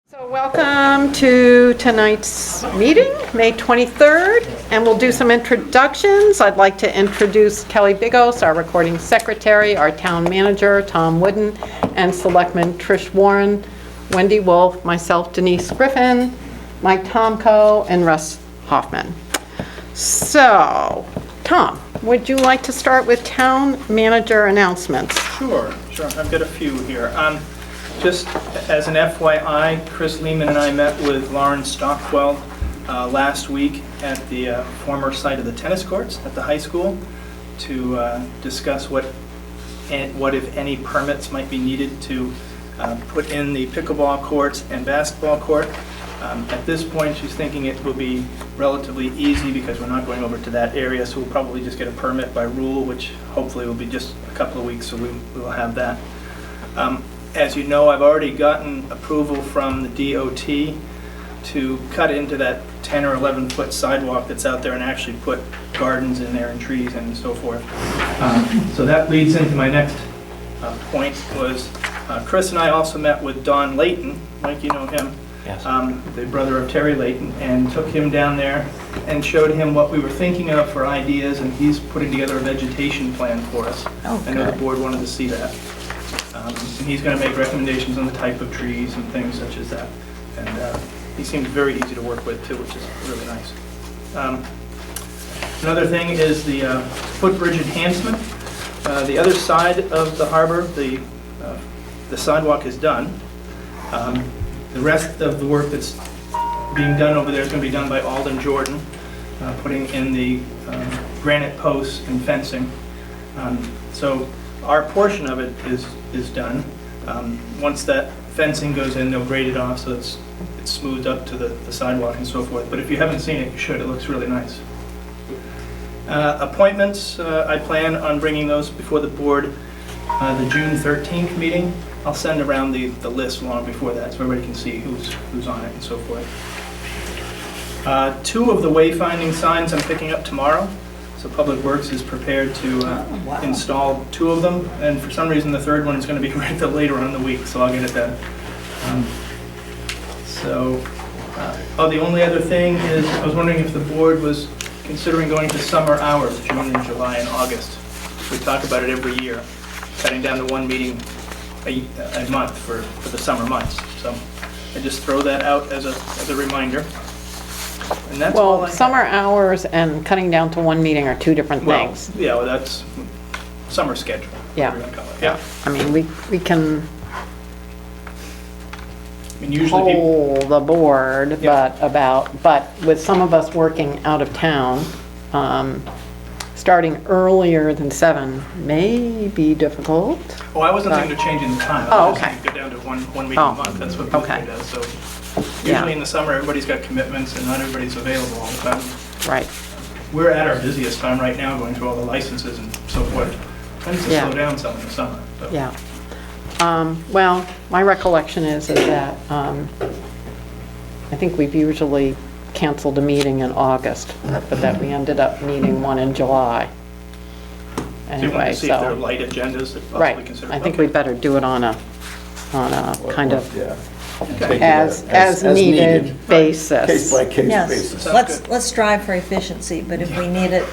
So welcome to tonight's meeting, May 23rd, and we'll do some introductions. I'd like to introduce Kelly Bigos, our recording secretary, our town manager, Tom Wooden, and Selectmen Trish Warren, Wendy Wolf, myself, Denise Griffin, Mike Tomko, and Russ Hoffman. So, Tom, would you like to start with town manager announcements? Sure. I've got a few here. Just as an FYI, Chris Lehman and I met with Lauren Stockwell last week at the former site of the tennis courts at the high school to discuss what, if any, permits might be needed to put in the pickleball courts and basketball court. At this point, she's thinking it will be relatively easy because we're not going over to that area, so we'll probably just get a permit by rule, which hopefully will be just a couple of weeks, so we will have that. As you know, I've already gotten approval from the DOT to cut into that 10 or 11 foot sidewalk that's out there and actually put gardens in there and trees and so forth. So that leads into my next point was Chris and I also met with Don Layton, Mike, you know him, yes. The brother of Terry Layton, and took him down there and showed him what we were thinking of for ideas, and he's putting together a vegetation plan for us. Oh, I know the good. board wanted to see that. And he's going to make recommendations on the type of trees and things such as that. And he seems very easy to work with too, which is really nice. Another thing is the footbridge enhancement. The other side of the harbor, the sidewalk is done. The rest of the work that's being done over there is going to be done by Alden Jordan, putting in the granite posts and fencing. So our portion of it is done. Once that fencing goes in, they'll grade it off so it's smoothed up to the sidewalk and so forth. But if you haven't seen it, you should. It looks really nice. Appointments, I plan on bringing those before the board the June 13th meeting. I'll send around the list long before that so everybody can see who's on it and so forth. Two of the wayfinding signs I'm picking up tomorrow. So Public Works is prepared to install two of them, and for some reason the third one is going to be right later on in the week, so I'll get it done. The only other thing is I was wondering if the board was considering going to summer hours, June and July and August. We talk about it every year, cutting down to one meeting a month for the summer months. So I just throw that out as a reminder. And that's all I Summer have. hours and cutting down to one meeting are two different things. Well, that's summer schedule. Yeah. Whatever you wanna call it. Yeah. I mean, we can I mean, usually people, poll the board, Yeah. but with some of us working out of town, starting earlier than 7 may be difficult. I wasn't thinking of changing the time. Oh, I was okay. just thinking go down to one week Oh, a month. That's what okay. Boothbay does. So Yeah. usually in the summer, everybody's got commitments and not everybody's available all the time. Right. We're at our busiest time right now, going through all the licenses and so forth. Tends to Yeah. slow down some in the summer. So. Yeah. Well, my recollection is that I think we've usually canceled a meeting in August, but that we ended up needing one in July. Do you want Anyway, to see if there are so, light agendas that possibly right, consider? I think Okay. we better do it on a kind of Yeah. Okay. as needed basis. Case by case Yes, basis. Sounds good. let's strive for efficiency, but if we need it,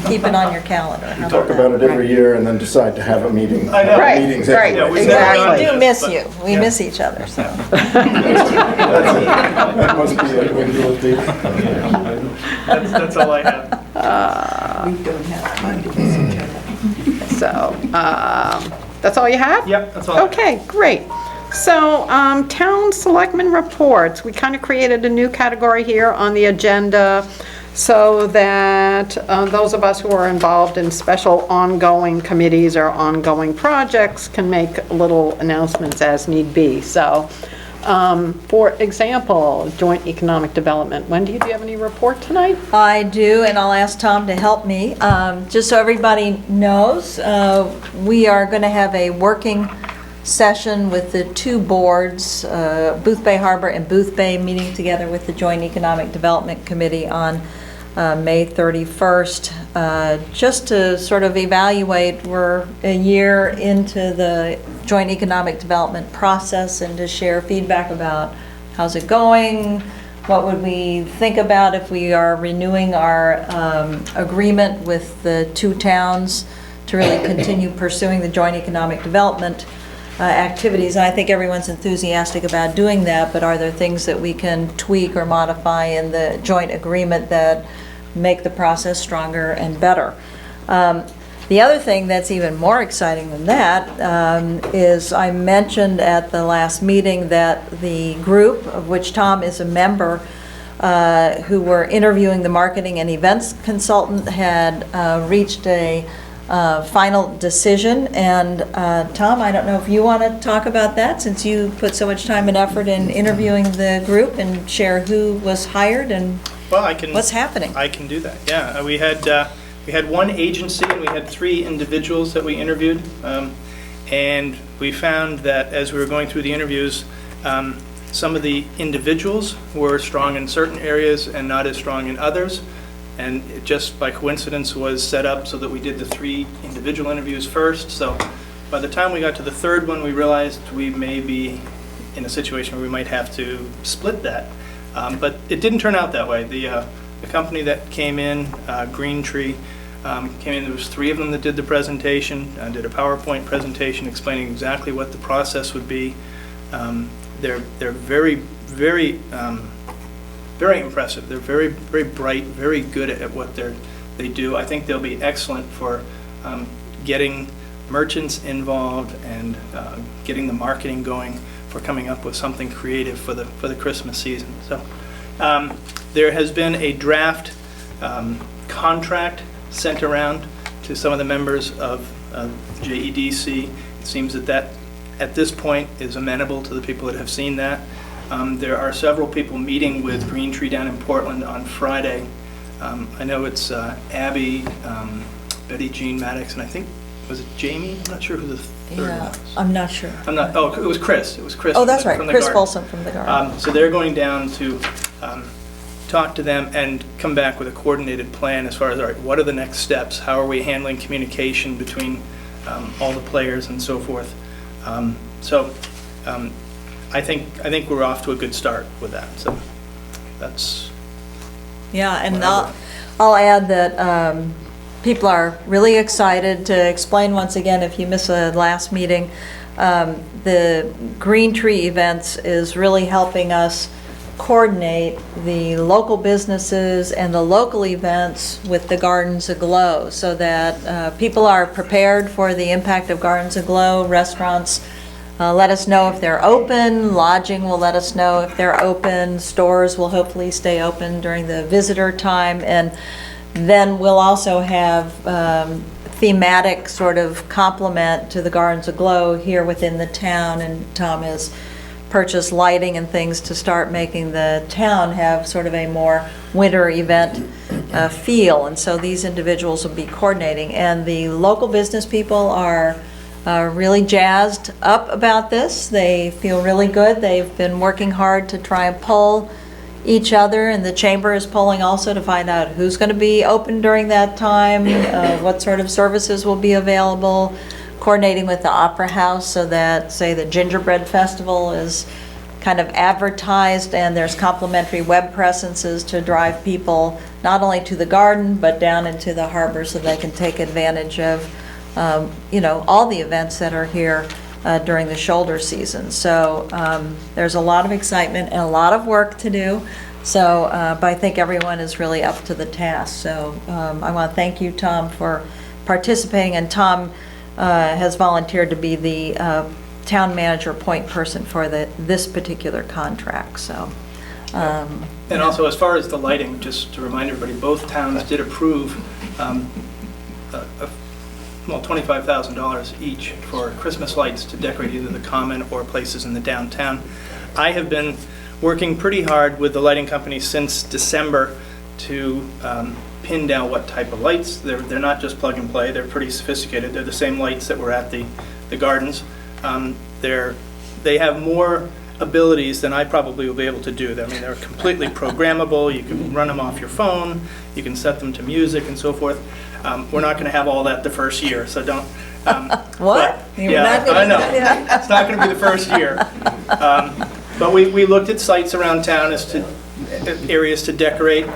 keep it on your calendar. How We talk about it every year and then decide to have a meeting. I know. Right, Meetings right. anyway. Yeah, we So never Well, done we do this, miss but- you. We yeah. miss each other, so. That must be it when you look deep. That's all I have. We don't have time to miss each other. So, that's all you had? Yep, that's all I have. Okay, great. So, town selectmen reports, we kind of created a new category here on the agenda so that those of us who are involved in special ongoing committees or ongoing projects can make little announcements as need be. So, for example, joint economic development. Wendy, do you have any report tonight? I do, and I'll ask Tom to help me. Just so everybody knows, we are going to have a working session with the two boards, Boothbay Harbor and Boothbay, meeting together with the Joint Economic Development Committee on May 31st, just to sort of evaluate. We're a year into the Joint Economic Development process and to share feedback about how's it going? What would we think about if we are renewing our agreement with the two towns to really continue pursuing the joint economic development activities? And I think everyone's enthusiastic about doing that, but are there things that we can tweak or modify in the joint agreement that make the process stronger and better? The other thing that's even more exciting than that is I mentioned at the last meeting that the group, of which Tom is a member, who were interviewing the marketing and events consultant, had reached a final decision. And Tom, I don't know if you want to talk about that, since you put so much time and effort in interviewing the group, and share who was hired and what's happening. I can do that, yeah. We had one agency and we had 3 individuals that we interviewed. And we found that as we were going through the interviews, some of the individuals were strong in certain areas and not as strong in others. And it just by coincidence was set up so that we did the 3 individual interviews first. So by the time we got to the 3rd one, we realized we may be in a situation where we might have to split that. But it didn't turn out that way. The company that came in, Green Tree, came in. There was 3 of them that did the presentation, did a PowerPoint presentation explaining exactly what the process would be. They're very, very, very impressive. They're very, very bright, very good at what they do. I think they'll be excellent for getting merchants involved and getting the marketing going, for coming up with something creative for the Christmas season. So there has been a draft contract sent around to some of the members of JEDC. It seems that at this point is amenable to the people that have seen that. There are several people meeting with Green Tree down in Portland on Friday. I know it's Abby, Betty Jean Maddox, and I think, was it Jamie? I'm not sure who the third one was. I'm not sure. It was Chris. It was Chris. Oh, that's right, from the Chris garden. Folsom from the Garden. So they're going down to talk to them and come back with a coordinated plan as far as, all right, what are the next steps? How are we handling communication between all the players and so forth? I think we're off to a good start with that. So that's... Yeah, and I'll add that people are really excited. To explain once again, if you missed the last meeting, the Green Tree Events is really helping us coordinate the local businesses and the local events with the Gardens Aglow, so that people are prepared for the impact of Gardens Aglow. Restaurants let us know if they're open, lodging will let us know if they're open, stores will hopefully stay open during the visitor time, and then we'll also have thematic sort of complement to the Gardens Aglow here within the town, and Tom has purchased lighting and things to start making the town have sort of a more winter event feel. And so these individuals will be coordinating, and the local business people are really jazzed up about this. They feel really good. They've been working hard to try and pull each other, and the chamber is polling also to find out who's going to be open during that time, what sort of services will be available, coordinating with the Opera House so that, say, the Gingerbread Festival is kind of advertised, and there's complimentary web presences to drive people not only to the garden but down into the harbor so they can take advantage of all the events that are here during the shoulder season. So there's a lot of excitement and a lot of work to do. So, but I think everyone is really up to the task. So I want to thank you, Tom, for participating. And Tom has volunteered to be the town manager point person for this particular contract. So. And also, as far as the lighting, just to remind everybody, both towns did approve $25,000 each for Christmas lights to decorate either the common or places in the downtown. I have been working pretty hard with the lighting company since December to pin down what type of lights. They're not just plug and play, they're pretty sophisticated. They're the same lights that were at the gardens. They have more abilities than I probably will be able to do. I mean, they're completely programmable. You can run them off your phone, you can set them to music and so forth. We're not going to have all that the first year, so don't. What? Yeah, I know. It's not going to be the first year. But we looked at sites around town as to areas to decorate.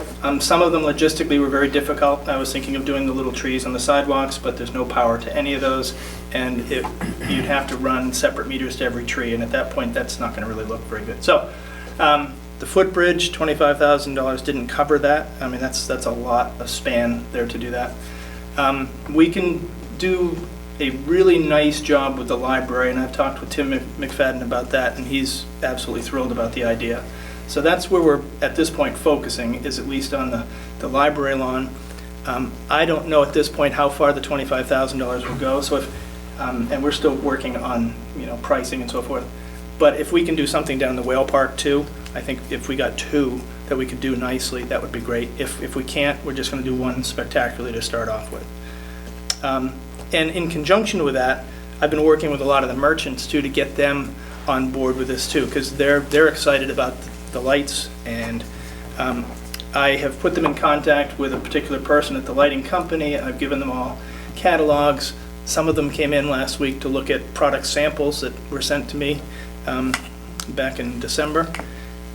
Some of them logistically were very difficult. I was thinking of doing the little trees on the sidewalks, but there's no power to any of those, and you'd have to run separate meters to every tree, and at that point, that's not going to really look very good. So the footbridge, $25,000 didn't cover that. I mean, that's a lot of span there to do that. We can do a really nice job with the library, and I've talked with Tim McFadden about that, and he's absolutely thrilled about the idea. So that's where we're, at this point, focusing, is at least on the library lawn. I don't know at this point how far the $25,000 will go, so and we're still working on, pricing and so forth. But if we can do something down the Whale Park too, I think if we got 2 that we could do nicely, that would be great. If we can't, we're just going to do one spectacularly to start off with. And in conjunction with that, I've been working with a lot of the merchants too to get them on board with this too, because they're excited about the lights, and I have put them in contact with a particular person at the lighting company. I've given them all catalogs. Some of them came in last week to look at product samples that were sent to me back in December.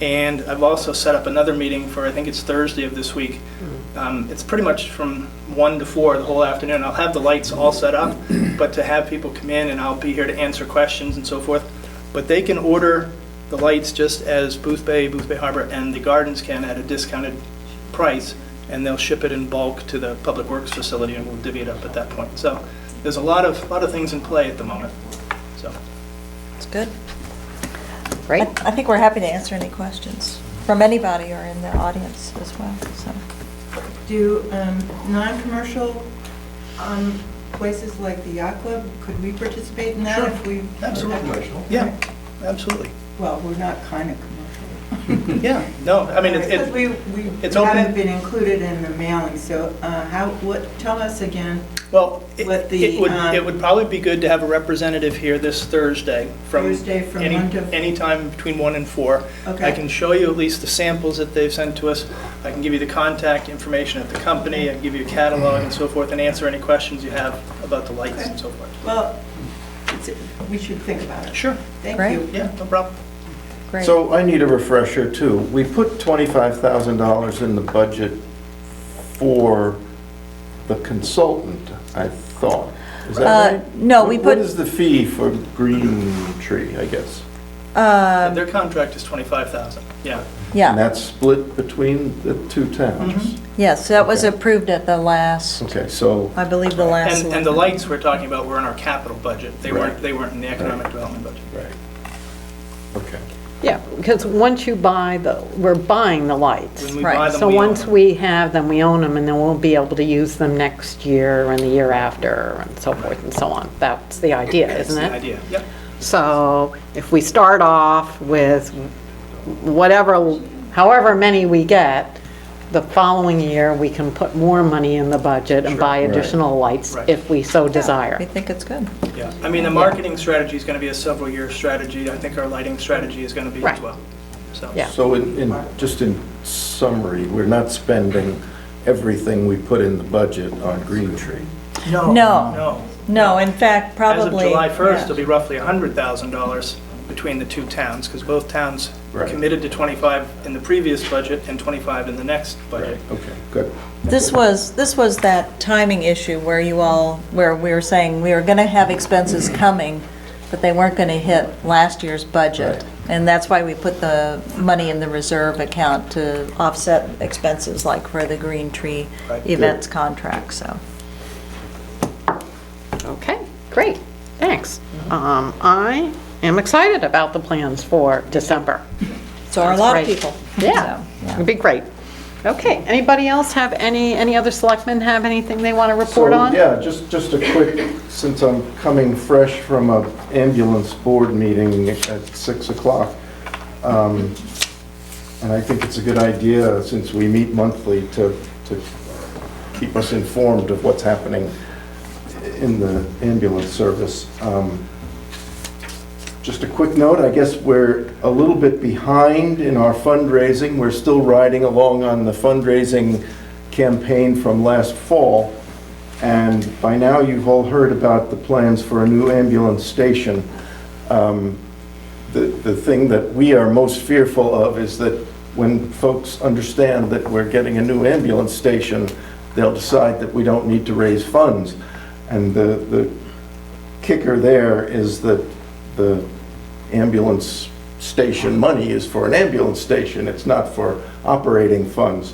And I've also set up another meeting for, I think it's Thursday of this week. It's pretty much from 1 to 4 the whole afternoon. I'll have the lights all set up, but to have people come in, and I'll be here to answer questions and so forth. But they can order the lights just as Boothbay Harbor, and the gardens can at a discounted price, and they'll ship it in bulk to the Public Works facility, and we'll divvy it up at that point. So there's a lot of things in play at the moment. So It's good. Great. I think we're happy to answer any questions from anybody or in the audience as well, so. Do non-commercial places like the yacht club, could we participate in that Sure. if we? Absolutely. Yeah, absolutely. Well, we're not kind of commercial. Yeah, no, I mean, Because we it's open. haven't been included in the mailing, so tell us again. Well, What the, it would probably be good to have a representative here this Thursday from Thursday from 1 to... any time between 1 and 4. Okay. I can show you at least the samples that they've sent to us. I can give you the contact information at the company. I can give you a catalog and so forth, and answer any questions you have about the lights and so forth. Well, we should think about it. Sure. Thank Great. you. Yeah, no problem. Great. So I need a refresher too. We put $25,000 in the budget for the consultant, I thought. Is that right? no, we What put- is the fee for Green Tree, I guess? Their contract is $25,000. Yeah. And Yeah, that's split between the 2 towns? yes, that was Okay. approved at the last, Okay, so, I believe the last. And the selectmen. lights we're talking about were in our capital budget. They Right. weren't in the economic development budget. right. Okay. Yeah, because once you buy we're buying the lights. When we Right. buy them, So we own once them. we have them, we own them, and then we'll be able to use them next year and the year after, and so forth and so on. That's the idea, That's isn't the it? idea. Yep. So if we start off with however many we get, the following year, we can put more money in the budget and Sure. buy Right. additional lights Right. if we so We desire. think it's good. Yeah, I mean, the marketing strategy is going to be a several-year strategy. I think our lighting strategy is going to be Right. as well. So, Yeah. So just in summary, we're not spending everything we put in the budget on Green Tree? No. No. No, in fact, probably. As of July 1st, yeah. it'll be roughly $100,000 between the 2 towns, because both towns Right. committed to 25 in the previous budget and 25 in the next budget. Okay, good. This was that timing issue where where we were saying we were going to have expenses coming, but they weren't going to hit last year's budget. Right. And that's why we put the money in the reserve account to offset expenses like for the Green Tree Right. events contract, so. Okay, great, thanks. I am excited about the plans for December. So are a That's lot of great. people. Yeah, So, it'd be great. Okay, anybody else have any other selectmen have anything they want to report So, on? yeah, just a quick, since I'm coming fresh from a ambulance board meeting at 6 o'clock, and I think it's a good idea, since we meet monthly, to keep us informed of what's happening in the ambulance service. Just a quick note, I guess we're a little bit behind in our fundraising. We're still riding along on the fundraising campaign from last fall. And by now, you've all heard about the plans for a new ambulance station. the thing that we are most fearful of is that when folks understand that we're getting a new ambulance station, they'll decide that we don't need to raise funds. And the kicker there is that the ambulance station money is for an ambulance station. It's not for operating funds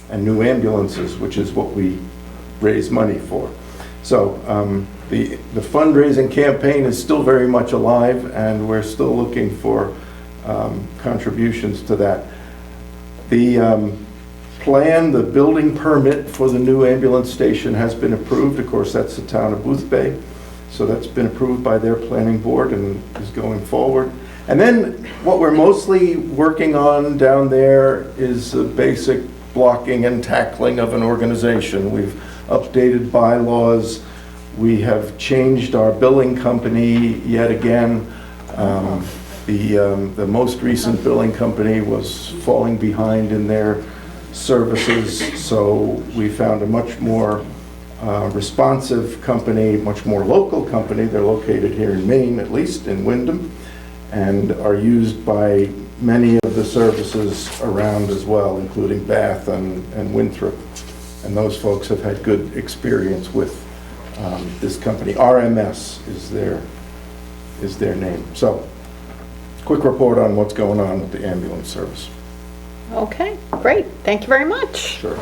and new ambulances, which is what we raise money for. So the fundraising campaign is still very much alive, and we're still looking for contributions to that. The plan, the building permit for the new ambulance station has been approved. Of course, that's the town of Boothbay. So that's been approved by their planning board and is going forward. And then what we're mostly working on down there is the basic blocking and tackling of an organization. We've updated bylaws. We have changed our billing company yet again. The most recent billing company was falling behind in their services, so we found a much more responsive company, much more local company. They're located here in Maine, at least in Wyndham, and are used by many of the services around as well, including Bath and Winthrop. And those folks have had good experience with this company. RMS is their name. So, quick report on what's going on with the ambulance service. Okay, great. Thank you very much. Sure.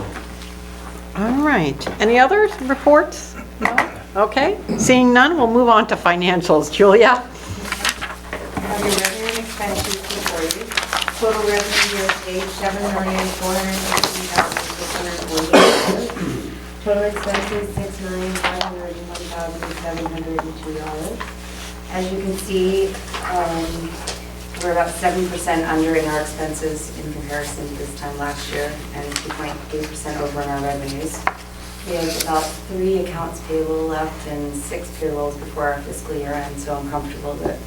All right. Any other reports? No? Okay. Seeing none, we'll move on to financials. Julia? Have your revenue and expenses before you. Total revenue year to date, $7,416,648. Total expenses, $6,501,702. As you can see, we're about 7% under in our expenses in comparison to this time last year, and 2.8% over in our revenues. We have about 3 accounts payable left and 6 payrolls before our fiscal year end, so I'm comfortable that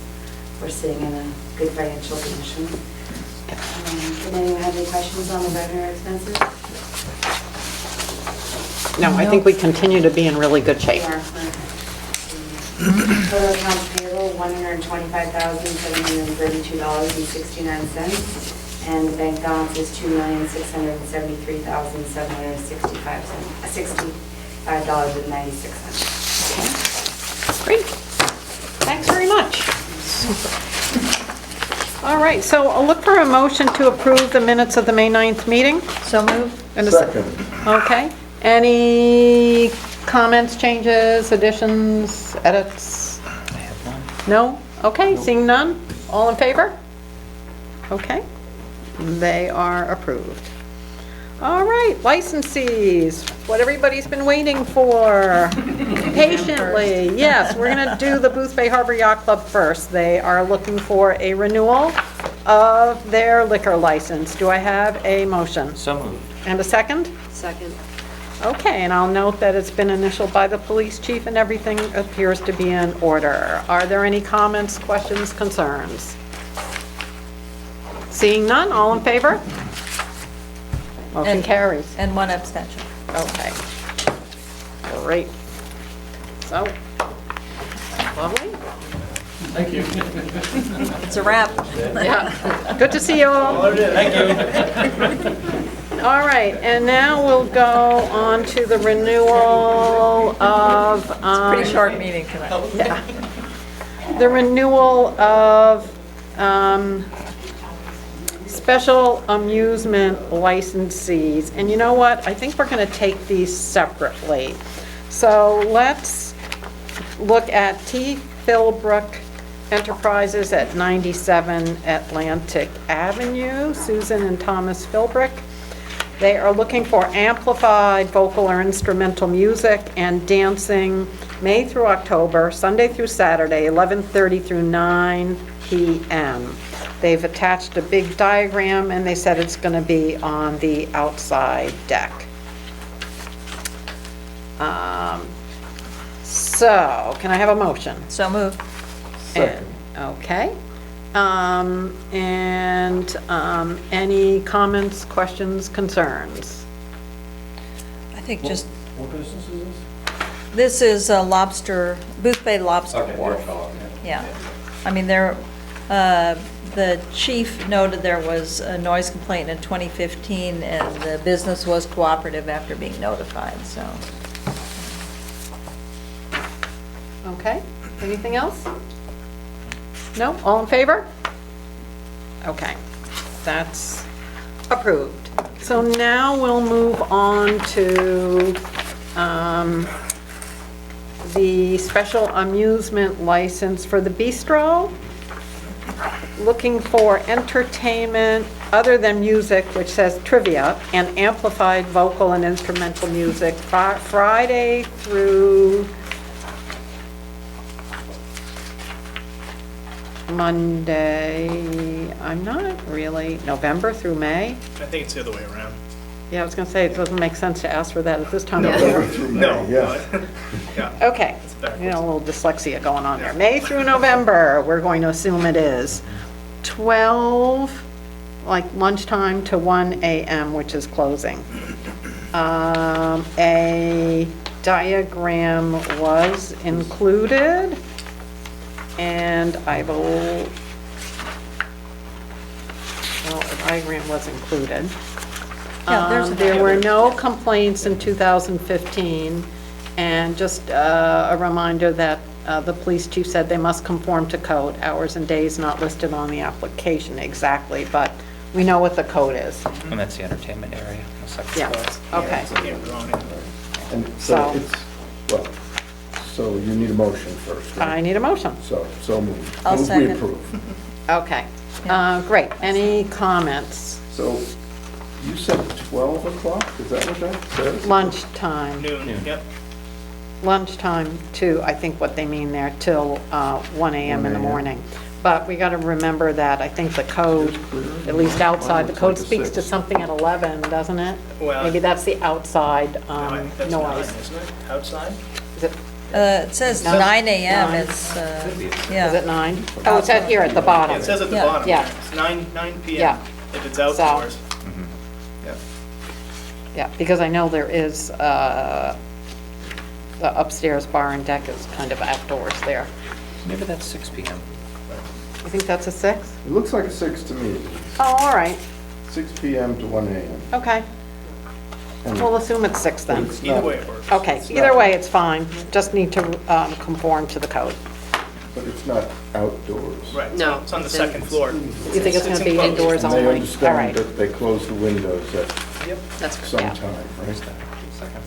we're sitting in a good financial position. Did anyone have any questions on the revenue or expenses? No, I think we continue to be in really good shape. We are. Total accounts payable, $125,732.69, and the bank balance is $2,673,765.96. Great. Thanks very much. All right, so I'll look for a motion to approve the minutes of the May 9th meeting. So moved. And a Second. Okay. Any comments, changes, additions, edits? I have none. No? Okay, seeing none? All in favor? Okay. They are approved. All right, licensees, what everybody's been waiting for patiently. Yes, we're going to do the Boothbay Harbor Yacht Club first. They are looking for a renewal of their liquor license. Do I have a motion? So moved. And a second? Second. Okay, and I'll note that it's been initialed by the police chief and everything appears to be in order. Are there any comments, questions, concerns? Seeing none, all in favor? Motion And- carries. And 1 abstention. Okay. Great. So, lovely. It's a wrap. Yeah, good to see you all. Thank you. All right, and now we'll go on to the renewal of... Pretty short meeting tonight. Yeah. The renewal of special amusement licensees. And you know what? I think we're going to take these separately. So let's look at T. Philbrook Enterprises at 97 Atlantic Avenue, Susan and Thomas Philbrook. They are looking for amplified vocal or instrumental music and dancing May through October, Sunday through Saturday, 11:30 through 9 p.m. They've attached a big diagram and they said it's going to be on the outside deck. So, can I have a motion? So moved. Second. Okay. Any comments, questions, concerns? I think just, What business is this? this is a lobster, Boothbay Lobster Okay, Wharf. yeah. Yeah. I mean, the chief noted there was a noise complaint in 2015, and the business was cooperative after being notified, so. Okay, anything else? No, all in favor? Okay, that's approved. So now we'll move on to the special amusement license for the bistro. Looking for entertainment other than music, which says trivia, and amplified vocal and instrumental music, Friday through Monday, I'm not really, November through May? I think it's the other way around. Yeah, I was gonna say, it doesn't make sense to ask for that at this time of year. November through May, No, yes. no, yeah. Okay, backwards. you know, a little dyslexia going on there. May through November, we're going to assume it is 12, like lunchtime to 1 a.m., which is closing. A diagram was included, and I will, well, a diagram was included. Yeah, there's a There were diagram. no complaints in 2015, and just a reminder that the police chief said they must conform to code, hours and days not listed on the application exactly, but we know what the code is. And that's the entertainment area, the second Yeah, floor. okay. Yeah, wrong. And So- so it's, well, so you need a motion first, right? I need a motion. So moved. I'll Move second. we approve. Okay, Yeah. great. Any comments? So you said 12 o'clock, is that what that says? Lunchtime, Noon, yep. lunchtime to, I think what they mean there, till 1 a.m. in the 1 a.m. morning. But we got to remember that I think the code, at least outside, the code speaks to something at 11, doesn't it? Well- Maybe that's the outside No, I think that's 9, noise. isn't it? Outside? Is it It says 9 a.m., Nine. it's, Is yeah. it 9? Oh, it's at here at the Yeah, bottom. it says at the Yeah. bottom. Yeah. It's 9 p.m. Yeah. if it's outdoors. Yeah. Yeah, because I know there is, the upstairs bar and deck is kind of outdoors there. Maybe that's 6 PM. You think that's a 6? It looks like a 6 to me, Oh, all right, 6 PM to 1 AM. okay. And- We'll assume it's 6 but then. it's Either not- way it works. Okay, It's either not- way, it's fine. Just need to conform to the code. But it's not outdoors. Right, No, it's on the it's second floor. You think it's going to be enclosed. indoors And they only? All understand right. that they close the windows at Yep. That's correct. some Yeah. time, right? Second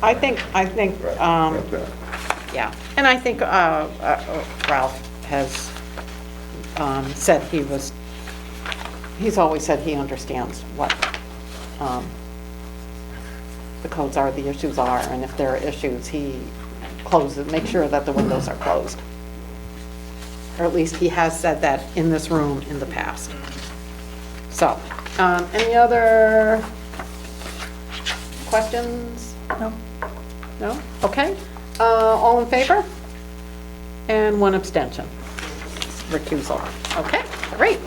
I floor. think, Right, um, got that. yeah. And I think Ralph has said he's always said he understands what the codes are, the issues are, and if there are issues, he closes, makes sure that the windows are closed. Or at least he has said that in this room in the past. So, any other questions? No. No? Okay. All in favor? And one abstention. Recusal. Okay, great.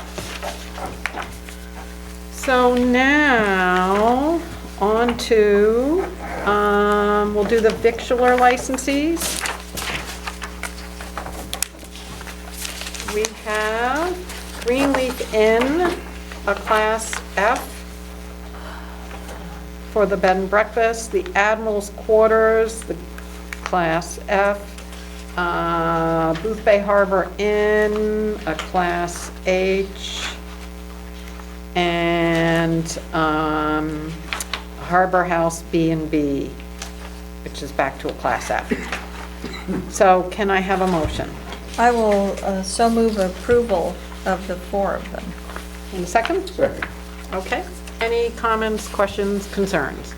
So now, on to, we'll do the victular licensees. We have Greenleaf Inn, a Class F for the bed and breakfast, the Admiral's Quarters, the Class F, Boothbay Harbor Inn, a Class H, and Harbor House B&B, which is back to a Class F. So can I have a motion? I will so move approval of the 4 of them. In a second? Second. Okay. Any comments, questions, concerns?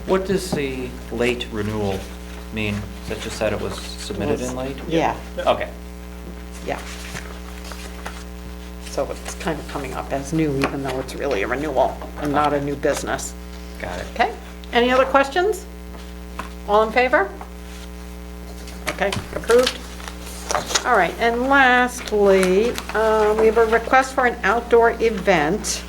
What does the late renewal mean? Is that just that it was submitted in late? Yeah, Okay. yeah. So it's kind of coming up as new, even though it's really a renewal and not a new business. Got it. Okay, any other questions? All in favor? Okay, approved. All right, and lastly, we have a request for an outdoor event.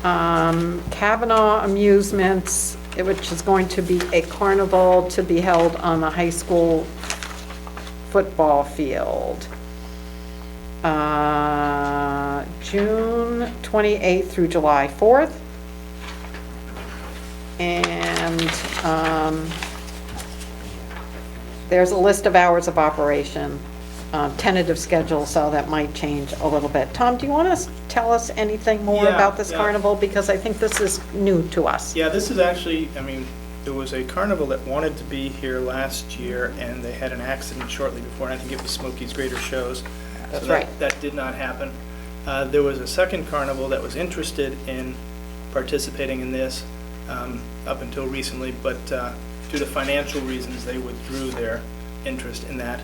Kavanaugh Amusements, which is going to be a carnival to be held on the high school football field. June 28th through July 4th. And there's a list of hours of operation, tentative schedule, so that might change a little bit. Tom, do you want to tell us anything more Yeah, about this yeah. carnival? Because I think this is new to us. Yeah, this is actually, I mean, there was a carnival that wanted to be here last year, and they had an accident shortly before, and I think it was Smokey's Greater Shows. That's So right. that did not happen. There was a second carnival that was interested in participating in this up until recently, but due to financial reasons, they withdrew their interest in that.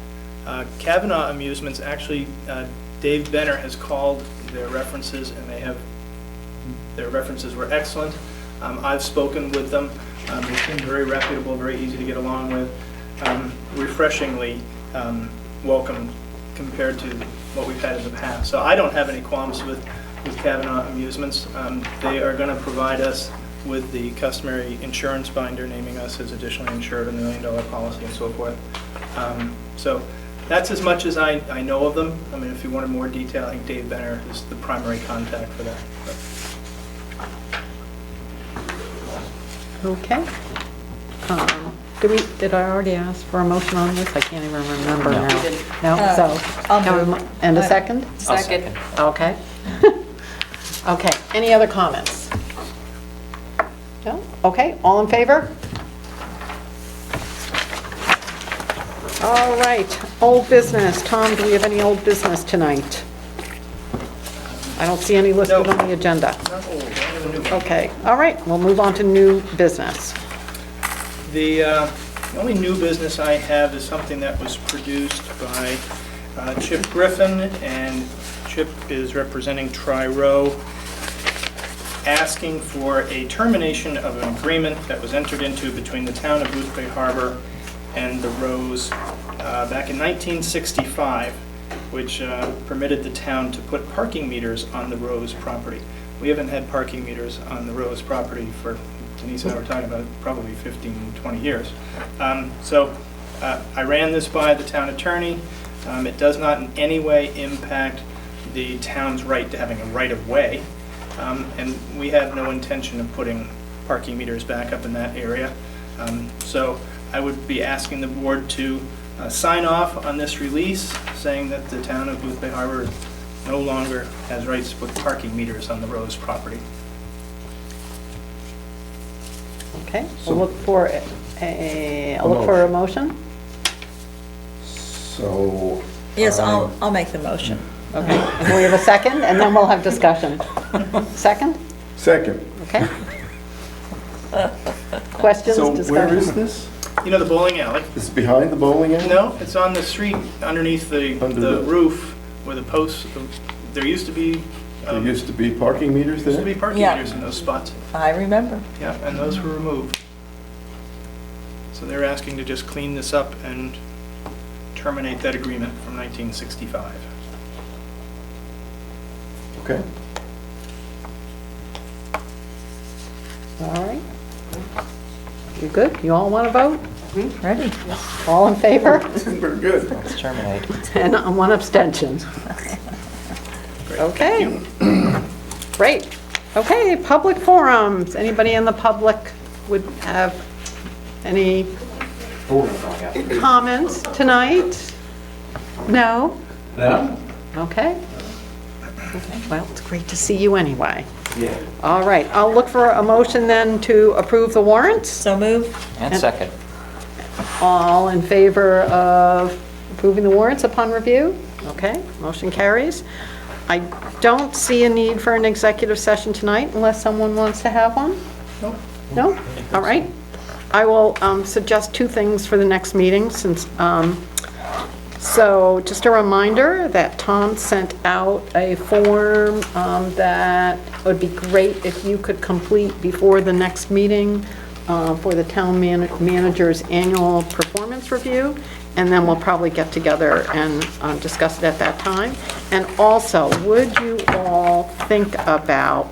Kavanaugh Amusements, actually, Dave Benner has called their references, and their references were excellent. I've spoken with them. They seem very reputable, very easy to get along with, refreshingly welcome compared to what we've had in the past. So I don't have any qualms with Kavanaugh Amusements. They are going to provide us with the customary insurance binder, naming us as additionally insured, $1 million policy and so forth. So that's as much as I know of them. I mean, if you wanted more detail, I think Dave Benner is the primary contact for that. Okay. Did I already ask for a motion on this? I can't even remember No. now. You didn't. No, so. I'll have a move. mo- And a second? I'll second. Okay. Okay, any other comments? No? Okay, all in favor? All right, old business. Tom, do we have any old business tonight? I don't see any listed No. on the agenda. Not old, I have a new one. Okay, all right, we'll move on to new business. The only new business I have is something that was produced by Chip Griffin, and Chip is representing Tri-Row, asking for a termination of an agreement that was entered into between the town of Boothbay Harbor and the Rows back in 1965, which permitted the town to put parking meters on the Rows property. We haven't had parking meters on the Rows property for, Denise and I were talking about, probably 15, 20 years. So I ran this by the town attorney. It does not in any way impact the town's right to having a right-of-way. And we have no intention of putting parking meters back up in that area. So I would be asking the board to sign off on this release, saying that the town of Boothbay Harbor no longer has rights to put parking meters on the Rose property. Okay, we'll look for a motion. So. Yes, I- I'll make the motion. Okay, and we have a second, and then we'll have discussion. Second? Second. Okay. Questions, So discussion? where is this? You know the bowling alley? This is behind the bowling alley? No, it's on the street underneath Under the the- roof where the posts, there used to be, There used to be parking meters used to be there? parking Yeah. meters in those spots. I remember. Yeah, and those were removed. So they're asking to just clean this up and terminate that agreement from 1965. Okay. All right. You good? You all want to vote? Ready? All in favor? We're good. Let's terminate. And one abstention. Great, Okay. thank you. Great. Okay, public forums. Anybody in the public would have any comments tonight? No? No? Okay. Okay, well, it's great to see you anyway. Yeah. All right, I'll look for a motion then to approve the warrants. So move? And second. All in favor of approving the warrants upon review? Okay, motion carries. I don't see a need for an executive session tonight unless someone wants to have one? Nope. No? All right. I will suggest two things for the next meeting since, so just a reminder that Tom sent out a form that would be great if you could complete before the next meeting for the town manager's annual performance review. And then we'll probably get together and discuss it at that time. And also, would you all think about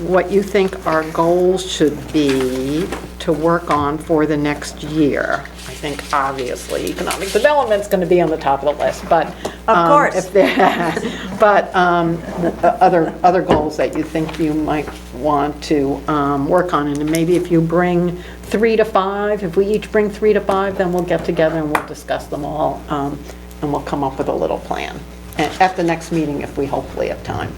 what you think our goals should be to work on for the next year? I think obviously economic development's going to be on the top of the list, but Of course. If there- But other goals that you think you might want to work on, and maybe if you bring 3 to 5, if we each bring 3 to 5, then we'll get together and we'll discuss them all, and we'll come up with a little plan at the next meeting if we hopefully have time.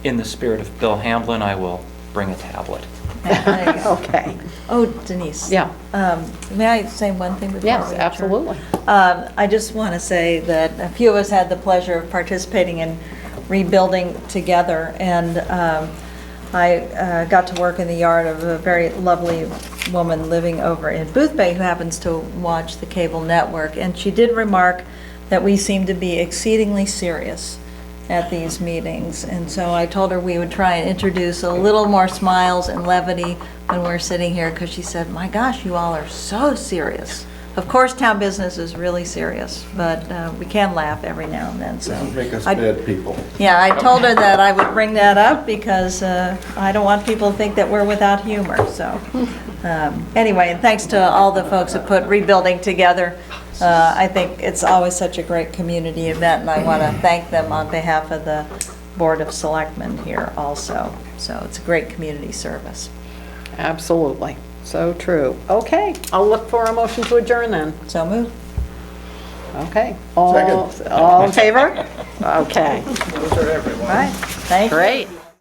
In the spirit of Bill Hamblin, I will bring a tablet. There you go. Okay. Oh, Denise. Yeah. May I say one thing before we Yes, adjourn? absolutely. I just want to say that a few of us had the pleasure of participating in rebuilding together, and I got to work in the yard of a very lovely woman living over in Boothbay who happens to watch the cable network, and she did remark that we seem to be exceedingly serious at these meetings, and so I told her we would try and introduce a little more smiles and levity when we're sitting here, because she said, my gosh, you all are so serious. Of course, town business is really serious, but we can laugh every now and then, so. Doesn't make us I- bad people. Yeah, I told her that I would bring that up because I don't want people to think that we're without humor, so. Anyway, and thanks to all the folks that put rebuilding together. I think it's always such a great community event, and I want to thank them on behalf of the Board of Selectmen here also. So it's a great community service. Absolutely. So true. Okay, I'll look for a motion to adjourn then. So move. Okay. Second. All in favor? Okay, Those are everyone. All right, thank you. great.